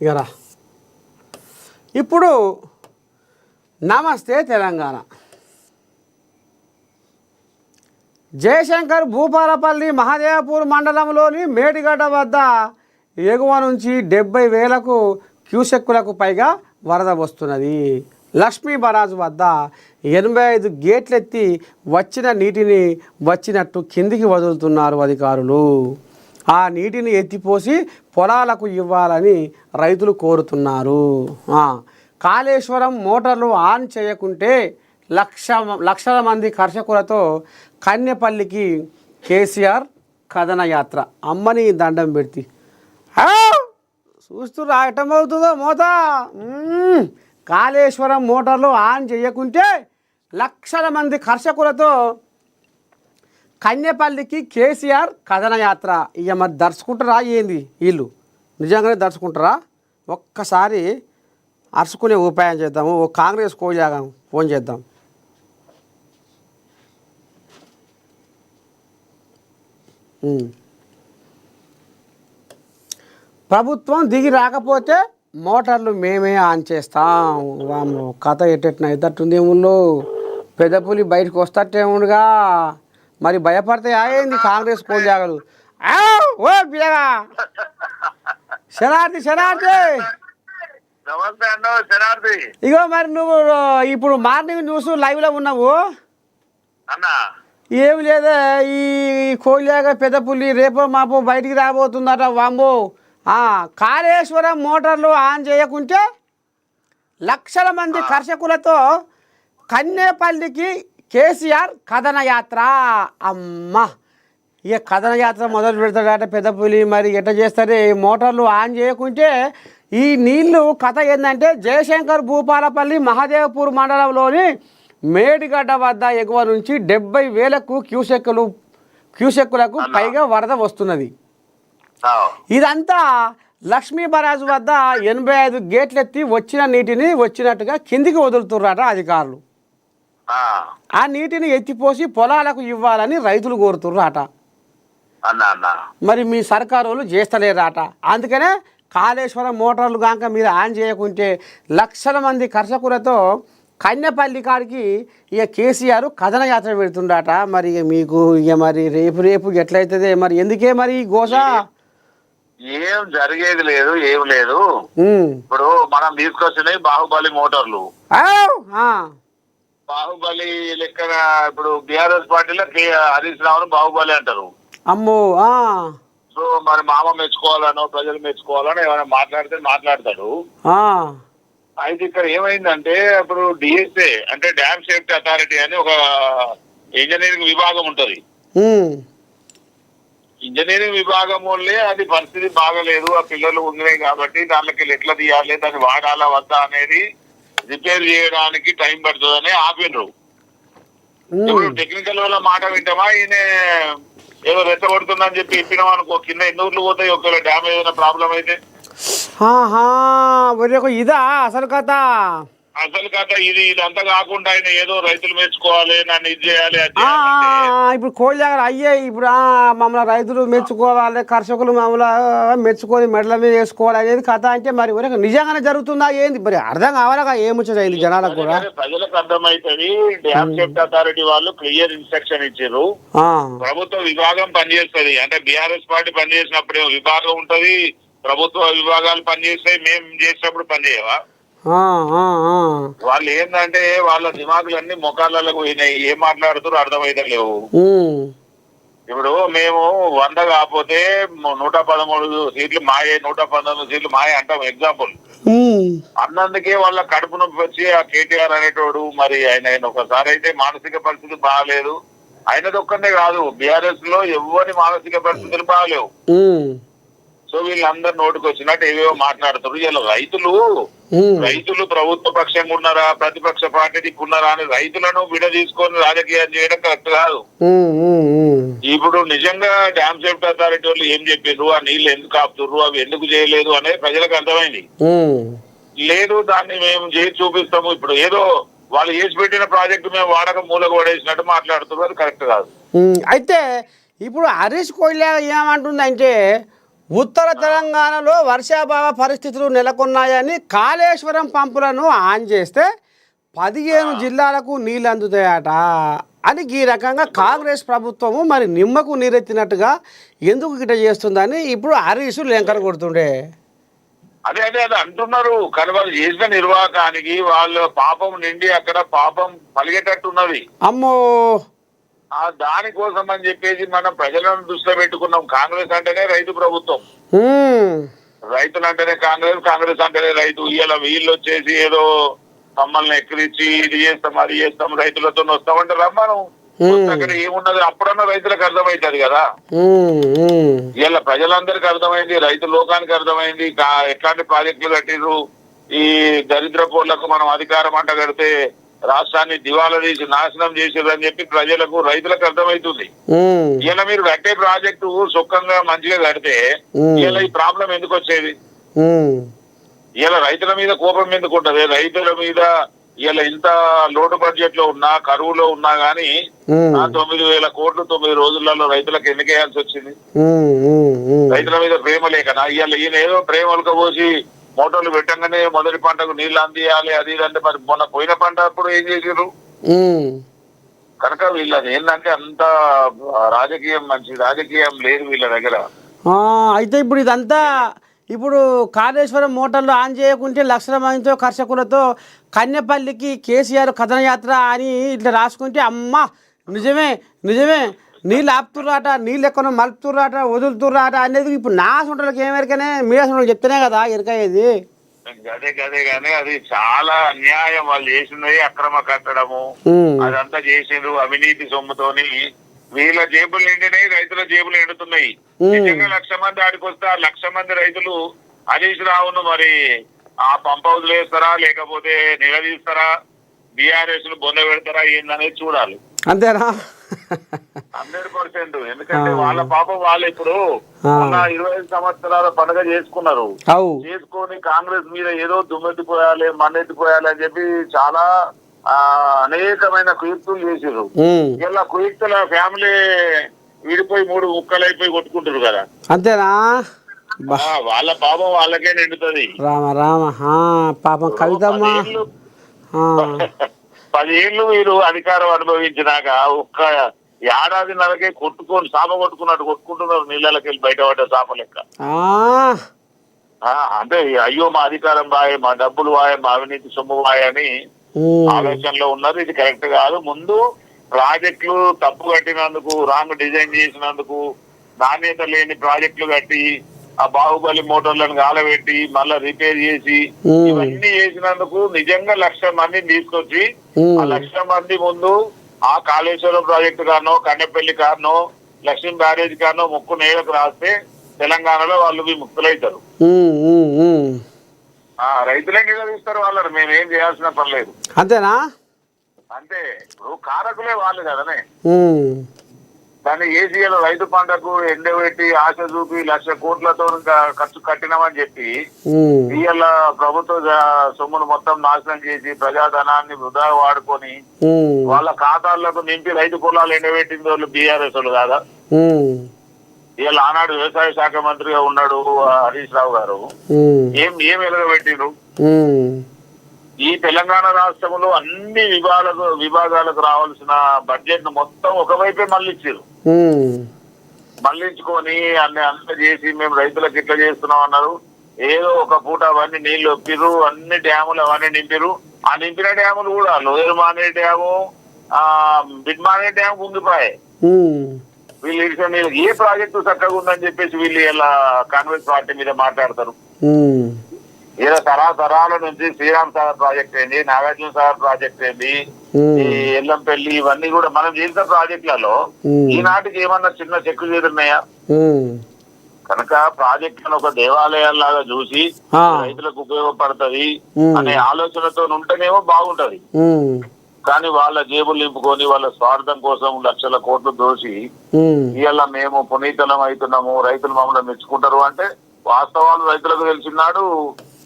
ఇకరా ఇప్పుడు నమస్తే తెలంగాణ. జయశంకర్ భూపాలపల్లి మహదేవపూర్ మండలంలోని మేడిగడ్డ వద్ద ఎగువ నుంచి 70,000 క్యూసెక్కులకు పైగా వరద వస్తున్నది. లక్ష్మీ బరాజు వద్ద 85 గేట్లెత్తి వచ్చిన నీటిని వచ్చినట్టు కిందికి వదులుతున్నారు అధికారులు. ఆ నీటిని ఎత్తిపోసి పొలాలకు ఇవ్వాలని రైతులు కోరుతున్నారు. కాళేశ్వరం మోటార్లు ఆన్ చేయకుంటే లక్షల మంది కర్షకులతో కన్నెపల్లికి కేసీఆర్ కథనయాత్ర. అమ్మని దండం పెడితే చూస్తూ రాయటమవుతుందో మోత. కాళేశ్వరం మోటార్లు ఆన్ చేయకుంటే లక్షల మంది కర్షకులతో కన్నెపల్లికి కేసీఆర్ కథనయాత్ర. ఇక మరి దర్శకుంటారా ఏంది? వీళ్ళు నిజంగానే దర్శకుంటారా? ఒక్కసారి అరుచుకునే ఉపాయం చేద్దాము. ఓ కాంగ్రెస్ కోజాగా ఫోన్ చేద్దాం. ప్రభుత్వం దిగి రాకపోతే మోటార్లు మేమే ఆన్ చేస్తాం. వాము కథ ఎట్టెట్టిన ఇద్దట్టుంది. ఏముళ్ళు పెద్ద పులి బయటకు వస్తట్టేముండుగా. మరి భయపడితే అయింది కాంగ్రెస్ కోజాగలు. ఓ పిల్లగా శనార్థి ఇగో మరి నువ్వు ఇప్పుడు మార్నింగ్ న్యూస్ లైవ్లో ఉన్నావు. ఏమి లేదా ఈ కోళ్ళగా పెద్ద పుల్లి రేపో మాపో బయటికి రాబోతుందట. వాంబో కాళేశ్వరం మోటార్లు ఆన్ చేయకుంటే లక్షల మంది కర్షకులతో కన్నెపల్లికి కేసీఆర్ కథనయాత్ర. అమ్మ ఇక కథనయాత్ర మొదలు పెడతాడట పెద్ద పులి. మరి ఎట్లా చేస్తారు? మోటార్లు ఆన్ చేయకుంటే ఈ నీళ్లు కథ ఏంటంటే జయశంకర్ భూపాలపల్లి మహదేవపూర్ మండలంలోని మేడిగడ్డ వద్ద ఎగువ నుంచి 70,000 క్యూసెక్కులకు పైగా వరద వస్తున్నది. ఇదంతా లక్ష్మీ బరాజు వద్ద 85 గేట్లెత్తి వచ్చిన నీటిని వచ్చినట్టుగా కిందికి వదులుతుర్రట అధికారులు. ఆ నీటిని ఎత్తిపోసి పొలాలకు ఇవ్వాలని రైతులు కోరుతుర్రట. మరి మీ సర్కారు వాళ్ళు చేస్తలేరట. అందుకనే కాళేశ్వరం మోటార్లు కాక మీరు ఆన్ చేయకుంటే లక్షల మంది కర్షకులతో కన్నెపల్లి కాడికి ఇక కేసీఆర్ కథనయాత్ర పెడుతుండట. మరి ఇక మీకు ఇక మరి రేపు ఎట్లయితుంది? మరి ఎందుకే మరి ఈ గోస? ఏం జరిగేది లేదు, ఏం లేదు. ఇప్పుడు మనం తీసుకొచ్చినాయి బాహుబలి మోటార్లు. బాహుబలి లెక్కన ఇప్పుడు బీఆర్ఎస్ పార్టీలో హరీష్ రావును బాహుబలి అంటారు. అమ్మో. సో మరి మామ మెచ్చుకోవాలనో ప్రజలు మెచ్చుకోవాలనో ఏమైనా మాట్లాడతాడు. అయితే ఇక్కడ ఏమైందంటే ఇప్పుడు డిఎస్ఏ అంటే డ్యామ్ సేఫ్టీ అథారిటీ అని ఒక ఇంజనీరింగ్ విభాగం ఉంటది. ఇంజనీరింగ్ విభాగం వల్లే అది పరిస్థితి బాగలేదు, ఆ పిల్లలు ఉన్నాయి కాబట్టి దానికి ఎట్లా తీయాలి, దాన్ని వాడాలా వద్దా అనేది రిపేర్ చేయడానికి టైం పడుతుందని ఆపినరు. ఇప్పుడు టెక్నికల్ వల్ల మాట వింటామా? ఈయన ఏదో రెచ్చగొడుతుందని చెప్పి ఇప్పినాం అనుకో, కింద ఎన్ని ఊర్లు పోతాయి ఒకవేళ డ్యామ్ ఏదైనా ప్రాబ్లం అయితే. ఇదా అసలు కథ? ఇది ఇదంతా కాకుండా ఆయన ఏదో రైతులు మెచ్చుకోవాలి, నన్ను ఇది చేయాలి. ఇప్పుడు కోళ్ళ దగ్గర అయ్యే ఇప్పుడు మమ్మల్ని రైతులు మెచ్చుకోవాలి, కర్షకులు మమ్మల్ని మెచ్చుకొని మెడల మీద వేసుకోవాలి అనేది కథ. అంటే మరి నిజంగానే జరుగుతుందా ఏంది? మరి అర్థం కావాలా ఏముచ్చది జనాలకు కూడా? ప్రజలకు అర్థమైతుంది. డ్యామ్ సేఫ్టీ అథారిటీ వాళ్ళు క్లియర్ ఇన్స్ట్రక్షన్ ఇచ్చారు. ప్రభుత్వ విభాగం పనిచేస్తుంది. అంటే బీఆర్ఎస్ పార్టీ పనిచేసినప్పుడు విభాగం ఉంటది, ప్రభుత్వ విభాగాలు పనిచేస్తాయి. మేము చేసినప్పుడు పనిచేయవా? వాళ్ళు ఏంటంటే వాళ్ళ దిమాగులన్నీ మొఖాలకు పోయినాయి. ఏం మాట్లాడుతారో అర్థమైతే లేవు. ఇప్పుడు మేము 100 కాకపోతే 113 సీట్లు మాయే, 119 సీట్లు మాయే అంటాం ఎగ్జాంపుల్. అన్నందుకే వాళ్ళ కడుపు నొప్పి వచ్చి ఆ కేటీఆర్ అనేటోడు మరి ఆయన ఒకసారి అయితే మానసిక పరిస్థితి బాగాలేదు. ఆయనది ఒక్కనే కాదు, బీఆర్ఎస్ లో ఎవరి మానసిక పరిస్థితులు బాగాలేవు. సో వీళ్ళందరూ నోటికి వచ్చినట్టు ఏవేవో మాట్లాడుతారు. ఇలా రైతులు ప్రభుత్వ పక్షంగా ఉన్నారా ప్రతిపక్ష పార్టీకి ఉన్నారా అని రైతులను విడదీసుకొని రాజకీయం చేయడం కరెక్ట్ కాదు. ఇప్పుడు నిజంగా డ్యామ్ సేఫ్టీ అథారిటీ వాళ్ళు ఏం చెప్పారు, ఆ నీళ్లు ఎందుకు ఆపుతుర్రు, అవి ఎందుకు చేయలేదు అనేది ప్రజలకు అర్థమైంది. లేదు దాన్ని మేము చేసి చూపిస్తాము, ఇప్పుడు ఏదో వాళ్ళు చేసి పెట్టిన ప్రాజెక్టు మేము వాడక మూలకు పడేసినట్టు మాట్లాడుతున్నారు. అది కరెక్ట్ కాదు. అయితే ఇప్పుడు హరీష్ కోయిల ఏమంటుందంటే ఉత్తర తెలంగాణలో వర్షాభావ పరిస్థితులు నెలకొన్నాయని కాళేశ్వరం పంపులను ఆన్ చేస్తే 15 జిల్లాలకు నీళ్ళు అందుతాయట అని ఈ రకంగా కాంగ్రెస్ ప్రభుత్వము మరి నిమ్మకు నీరెత్తినట్టుగా ఎందుకు గిట్ట చేస్తుందని ఇప్పుడు హరీష్ లెంకర కొడుతుండే. అదే అదే అదే అంటున్నారు. కానీ వాళ్ళు చేసిన నిర్వాహకానికి వాళ్ళ పాపం నిండి అక్కడ పాపం పలిగేటట్టున్నది. అమ్మో ఆ దానికోసం అని చెప్పేసి మనం ప్రజలను దృష్టిలో పెట్టుకున్నాం. కాంగ్రెస్ అంటేనే రైతు ప్రభుత్వం, రైతులు అంటేనే కాంగ్రెస్, కాంగ్రెస్ అంటేనే రైతు. ఇలా వీళ్ళు వచ్చేసి ఏదో మమ్మల్ని ఎక్కిరించి ఇది చేస్తాం అది చేస్తాం రైతులతో వస్తామంటే రమ్మను. అక్కడ ఏమున్నది అప్పుడన్నా రైతులకు అర్థమైతుంది కదా. ఇలా ప్రజలందరికీ అర్థమైంది, రైతు లోకానికి అర్థమైంది ఎట్లాంటి ప్రాజెక్టులు కట్టిరు. ఈ దరిద్ర పోళ్లకు మనం అధికారం అంట కడితే రాష్ట్రాన్ని దివాలా తీసి నాశనం చేసేది అని చెప్పి ప్రజలకు రైతులకు అర్థమవుతుంది. ఇలా మీరు కట్టే ప్రాజెక్టు సుఖంగా మంచిగా కడితే ఇలా ఈ ప్రాబ్లం ఎందుకు వచ్చేది? ఇలా రైతుల మీద కోపం ఎందుకు ఉంటది? రైతుల మీద ఇలా ఇంత లోటు బడ్జెట్ లో ఉన్నా కరువులో ఉన్నా గానీ 9,000 కోట్లు 9 రోజులలో రైతులకు ఎన్నికేయాల్సి వచ్చింది. రైతుల మీద ప్రేమ లేకనా? ఇవాళ ఈయన ఏదో ప్రేమలకు పోసి మోటార్లు పెట్టంగానే మొదటి పంటకు నీళ్లు అందియాలి అది అంటే మరి మొన్న పోయిన పంట అప్పుడు ఏం చేసారు? కనుక వీళ్ళది ఏంటంటే అంత రాజకీయం మంచి రాజకీయం లేదు వీళ్ళ దగ్గర. అయితే ఇప్పుడు ఇదంతా ఇప్పుడు కాళేశ్వరం మోటార్లు ఆన్ చేయకుంటే లక్షల మందితో కర్షకులతో కన్యపల్లికి కేసీఆర్ కథనయాత్ర అని ఇట్లా రాసుకుంటే అమ్మ నిజమే నిజమే నీళ్ళు ఆపుతుర్రాట, నీళ్ళు ఎక్కడో మలుపుతుర్రాట, వదులుతుర్రాట అనేది ఇప్పుడు నా సొంటలకు ఏమెరకనే మీడియా సొంటలకు చెప్తేనే కదా ఎరకయ్యేది. గదే గదే గానీ అది చాలా అన్యాయం. వాళ్ళు చేసినది అక్రమ కట్టడము, అదంతా చేసిండ్రు అవినీతి సొమ్ముతోని. వీళ్ళ జేబులు నిండినాయి, రైతుల జేబులు ఎండుతున్నాయి. నిజంగా 1,00,000 మంది ఆడికి వస్తే 1,00,000 మంది రైతులు హరీష్ రావును మరి ఆ పంప్ హౌస్లు వేస్తారా లేకపోతే నిలదీస్తారా, బీఆర్ఎస్ ను బొంద పెడతారా ఏందనేది చూడాలి. అంతేనా? 100%. ఎందుకంటే వాళ్ళ పాపం వాళ్ళు ఇప్పుడు 25 సంవత్సరాల పండుగ చేసుకున్నారు. చేసుకొని కాంగ్రెస్ మీద ఏదో దుమ్మెత్తిపోయాలి మన్నెత్తిపోయాలి అని చెప్పి చాలా అనేకమైన కుయుక్తులు చేసారు. ఇలా కుయుక్తుల ఫ్యామిలీ విడిపోయి 3 ముక్కలైపోయి కొట్టుకుంటారు కదా. అంతేనా? వాళ్ళ పాపం వాళ్ళకే నిండుతుంది. రామ రామ పాపం కవితమ్మ 10 ఏళ్ళు మీరు అధికారం అనుభవించినాక ఒక్క ఏడాదిన్నరకే కొట్టుకొని సాప కొట్టుకున్నట్టు కొట్టుకుంటున్నారు. నీళ్ళకి వెళ్ళి బయటపడ్డ సాప లెక్క. అంటే అయ్యో మా అధికారం వాయే, మా డబ్బులు వాయే, మా అవినీతి సొమ్ము వాయే అని ఆలోచనలో ఉన్నారు. ఇది కరెక్ట్ కాదు. ముందు ప్రాజెక్టులు తప్పు కట్టినందుకు, రాంగ్ డిజైన్ చేసినందుకు, నాణ్యత లేని ప్రాజెక్టులు కట్టి ఆ బాహుబలి మోటార్లను గాలబెట్టి మళ్ళా రిపేర్ చేసి ఇవన్నీ చేసినందుకు నిజంగా 1,00,000 మందిని తీసుకొచ్చి ఆ 1,00,000 మంది ముందు ఆ కాళేశ్వరం ప్రాజెక్టు కానో కన్నెపల్లి కానో లక్ష్మీ బ్యారేజ్ కానో ముక్కు నేలకు రాస్తే తెలంగాణలో వాళ్ళు విముక్తులైతారు. రైతులే నిలదీస్తారు వాళ్ళని. మేమేం చేయాల్సిన పని లేదు. అంతేనా? అంతే. ఇప్పుడు కారకులే వాళ్ళు కదనే. దాన్ని ఏసీఎల్ రైతు పంటకు ఎండబెట్టి ఆశ చూపి 1,00,000 కోట్లతో ఖర్చు కట్టినామని చెప్పి ఇవాళ ప్రభుత్వ సొమ్మును మొత్తం నాశనం చేసి ప్రజాధనాన్ని వృధా వాడుకొని వాళ్ళ ఖాతాలకు నింపి రైతు పొలాలు ఎండబెట్టింది వాళ్ళు బీఆర్ఎస్ వాళ్ళు కాదా? ఇవాళ ఆనాడు వ్యవసాయ శాఖ మంత్రిగా ఉన్నాడు హరీష్ రావు గారు. ఏం ఎలగబెట్టిరు? ఈ తెలంగాణ రాష్ట్రంలో అన్ని విభాగాలకు రావాల్సిన బడ్జెట్ ను మొత్తం ఒకవైపే మళ్ళించారు. మళ్ళించుకొని అంత చేసి మేము రైతులకు ఇట్లా చేస్తున్నాం అన్నారు. ఏదో ఒక పూట అవన్నీ నీళ్లు ఒప్పిరు, అన్ని డ్యాములు అవన్నీ నింపిరు. ఆ నింపిన డ్యాములు కూడా లోయర్ మానే డ్యాము, బిడ్ మానే డ్యాము కుంగిపోయాయి. వీళ్ళు ఇచ్చిన నీళ్ళు ఏ ప్రాజెక్టు చక్కగా ఉందని చెప్పేసి వీళ్ళు ఇలా కాంగ్రెస్ పార్టీ మీద మాట్లాడతారు. ఏదో తరాల నుంచి శ్రీరామ్ సాగర్ ప్రాజెక్ట్ ఏంది, నాగార్జున సాగర్ ప్రాజెక్ట్ ఏంది, ఈ ఎల్లంపల్లి ఇవన్నీ కూడా మనం చేసిన ప్రాజెక్టులలో ఈనాటికి ఏమన్నా చిన్న చెక్కు చేరున్నాయా? కనుక ప్రాజెక్టులను ఒక దేవాలయాల్లాగా చూసి రైతులకు ఉపయోగపడుతుంది అనే ఆలోచనతో ఉంటేనేమో బాగుంటది. కానీ వాళ్ళ జేబులు నింపుకొని వాళ్ళ స్వార్థం కోసం 1,00,000 కోట్లు దోసి ఇవాళ మేము పునీతలం అవుతున్నాము, రైతులు మమ్మల్ని మెచ్చుకుంటారు అంటే వాస్తవాలు రైతులకు తెలిసినాడు.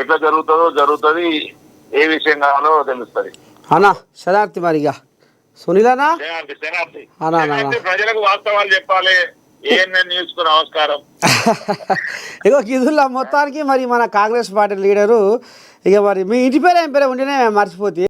ఎట్లా జరుగుతుంది, ఏ విషయం కావాలో తెలుస్తుంది. అన్నా శనార్థి మరిగా సునీలనా ప్రజలకు వాస్తవాలు చెప్పాలి. ఏఎన్ఎన్ న్యూస్ కు నమస్కారం. ఇగో గిదుల్లా మొత్తానికి మరి మన కాంగ్రెస్ పార్టీ లీడరు ఇక మరి మీ ఇంటి పేరు ఏం పేరు ఉంటేనే మర్చిపోతే